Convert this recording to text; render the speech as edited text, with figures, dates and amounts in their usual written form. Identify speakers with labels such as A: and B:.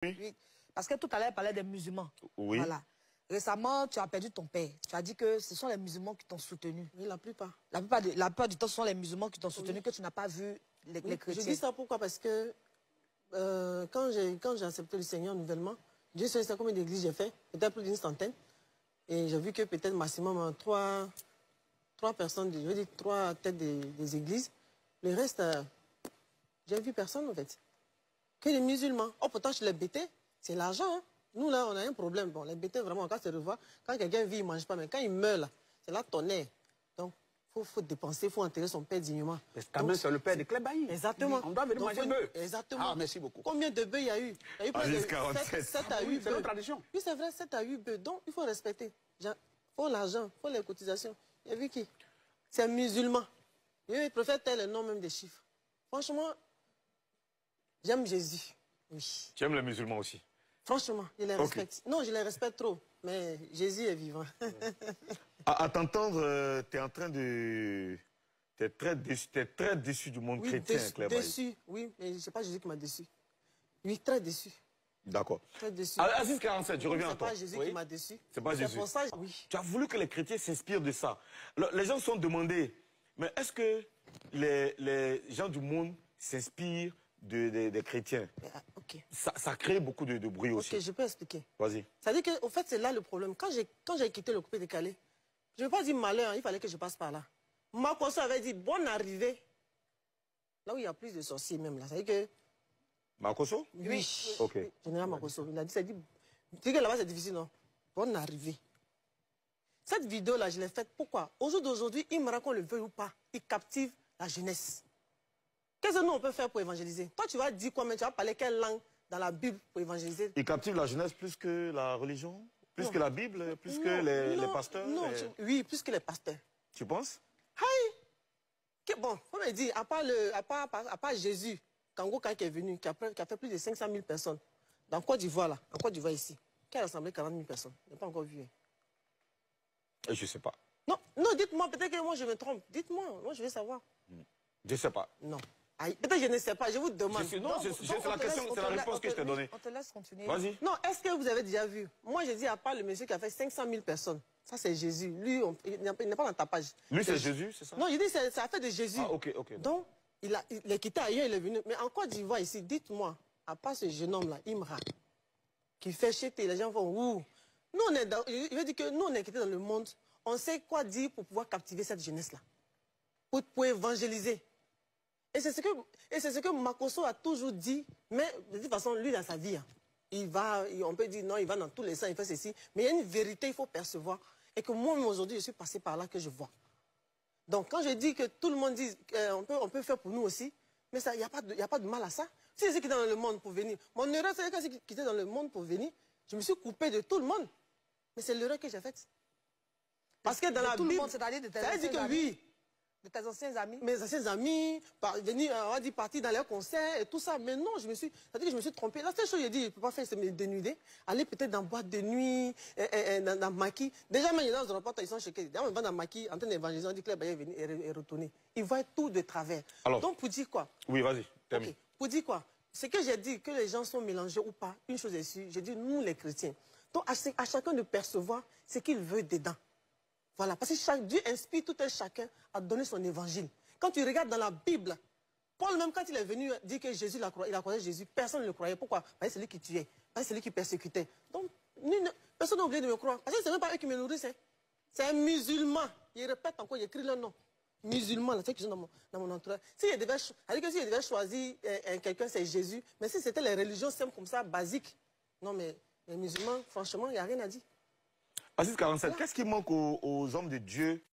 A: Oui. Parce que tout à l'heure, elle parlait des musulmans.
B: Oui.
A: Voilà. Récemment, tu as perdu ton père. Tu as dit que ce sont les musulmans qui t'ont soutenu.
C: Oui, la plupart.
A: La plupart du temps, ce sont les musulmans qui t'ont soutenu, que tu n'as pas vu les chrétiens.
C: Je dis ça pourquoi? Parce que quand j'ai accepté le Seigneur nouvellement, Dieu sait combien d'églises j'ai fait, peut-être plus d'une centaine. Et j'ai vu que peut-être maximum trois personnes, je veux dire 3 têtes des églises. Le reste, j'ai vu personne en fait. Que les musulmans. Oh, pourtant, je les bêtais, c'est l'argent. Hein. Nous, là, on a un problème. Bon, les bêtés, vraiment, quand se revoit, quand quelqu'un vit, il ne mange pas. Mais quand il meurt, là, c'est là tonnerre. Donc, il faut dépenser, il faut enterrer son père dignement.
B: Mais quand même, c'est le père de Clébaï.
C: Exactement.
B: On doit venir manger bœuf.
C: Exactement.
B: Ah, merci beaucoup.
C: Combien de bœufs il y a eu? Il y a eu plus de 7 à 8 bœufs.
B: C'est notre tradition.
C: Oui, c'est vrai, 7 à 8 bœufs. Donc, il faut respecter. Il faut l'argent, il faut les cotisations. Il y a vu qui? C'est un musulman. Il préfère tel le nom même des chiffres. Franchement, j'aime Jésus. Oui.
B: Tu aimes les musulmans aussi?
C: Franchement, je les respecte. Non, je les respecte trop, mais Jésus est vivant.
B: À t'entendre, tu es en train de... Tu es très déçu du monde chrétien, Clébaï.
C: Déçu, oui, mais ce n'est pas Jésus qui m'a déçu. Oui, très déçu.
B: D'accord.
C: Très déçu.
B: Aziz 47, je reviens à toi.
C: C'est pas Jésus qui m'a déçu.
B: C'est pas Jésus.
C: C'est pour ça, oui.
B: Tu as voulu que les chrétiens s'inspirent de ça. Les gens se sont demandés, mais est-ce que les gens du monde s'inspirent des chrétiens?
C: Ok.
B: Ça crée beaucoup de bruit aussi.
C: Ok, je peux expliquer.
B: Vas-y.
C: Ça veut dire qu'au fait, c'est là le problème. Quand j'ai quitté le coupé de Calais, je ne veux pas dire malheur, il fallait que je passe par là. Makosso avait dit bonne arrivée. Là où il y a plus de sorciers même là. Ça veut dire que...
B: Makosso?
C: Oui.
B: Ok.
C: Général Makosso. Il a dit, tu dis que là-bas c'est difficile, non? Bonne arrivée. Cette vidéo-là, je l'ai faite. Pourquoi? Au jour d'aujourd'hui, il me raconte le veut ou pas. Il captive la jeunesse. Qu'est-ce que nous on peut faire pour évangéliser? Toi, tu vas dire quoi, mais tu vas parler quelle langue dans la Bible pour évangéliser?
B: Il captive la jeunesse plus que la religion? Plus que la Bible? Plus que les pasteurs?
C: Non, oui, plus que les pasteurs.
B: Tu penses?
C: Hey! Bon, faut me dire, à part Jésus, Kango qui est venu, qui a fait plus de 500 000 personnes, dans Côte d'Ivoire, là, en Côte d'Ivoire ici, qui a rassemblé 40 000 personnes. Je n'ai pas encore vu.
B: Je ne sais pas.
C: Non, dites-moi, peut-être que moi je me trompe. Dites-moi, moi je veux savoir.
B: Je ne sais pas.
C: Non. Peut-être je ne sais pas, je vous demande.
B: C'est la réponse que je t'ai donnée.
A: On te laisse continuer.
B: Vas-y.
C: Non, est-ce que vous avez déjà vu? Moi, j'ai dit, à part le monsieur qui a fait 500 000 personnes, ça c'est Jésus. Lui, il n'est pas dans le tapage.
B: Lui, c'est Jésus, c'est ça?
C: Non, je dis, ça a fait de Jésus.
B: Ah, ok.
C: Donc, il est quitté ailleurs, il est venu. Mais en Côte d'Ivoire, ici, dites-moi, à part ce jeune homme-là, Imra, qui fait chéter, les gens vont où? Nous, il veut dire que nous, on est quittés dans le monde. On sait quoi dire pour pouvoir captiver cette jeunesse-là. Pour évangéliser. Et c'est ce que Makosso a toujours dit, mais de toute façon, lui, dans sa vie, on peut dire non, il va dans tous les sens, il fait ceci, mais il y a une vérité, il faut percevoir, et que moi-même aujourd'hui, je suis passé par là que je vois. Donc, quand je dis que tout le monde dit on peut faire pour nous aussi, mais il n'y a pas de mal à ça. Si je suis quitté dans le monde pour venir, mon erreur, c'est que quand je suis quitté dans le monde pour venir, je me suis coupé de tout le monde. Mais c'est l'erreur que j'ai faite. Parce que dans la Bible,
A: c'est-à-dire de tes
C: ça veut dire que oui.
A: De tes anciens amis?
C: Mes anciens amis, venir, on va dire, partir dans leurs concerts et tout ça. Mais non, c'est-à-dire que je me suis trompée. La seule chose que j'ai dit, je ne peux pas faire, c'est me dénuder. Aller peut-être dans boîte de nuit, dans maquis. Déjà, même dans un reportage, ils sont choqués. Déjà, on va dans maquis, en train d'évangéliser, on dit que là, il venir et retourner. Ils voient tout de travers.
B: Alors,
C: donc, pour dire quoi?
B: Oui, vas-y, termine.
C: Pour dire quoi? Ce que j'ai dit, que les gens sont mélangés ou pas, une chose est sûre, j'ai dit, nous, les chrétiens. Donc, à chacun de percevoir ce qu'il veut dedans. Voilà, parce que Dieu inspire tout un chacun à donner son évangile. Quand tu regardes dans la Bible, Paul même quand il est venu dire que Jésus, il a croisé Jésus, personne ne le croyait. Pourquoi? Parce que c'est lui qui tuait, parce que c'est lui qui persécutait. Donc, personne n'a oublié de me croire. Parce que ce n'est même pas eux qui me nourrissent. C'est un musulman. Il répète encore, il écrit le nom. Musulman, c'est qui sont dans mon entourage. S'il devait choisir quelqu'un, c'est Jésus. Mais si c'était les religions simples comme ça, basiques, non mais les musulmans, franchement, il n'y a rien à dire.
B: Aziz 47, qu'est-ce qui manque aux hommes de Dieu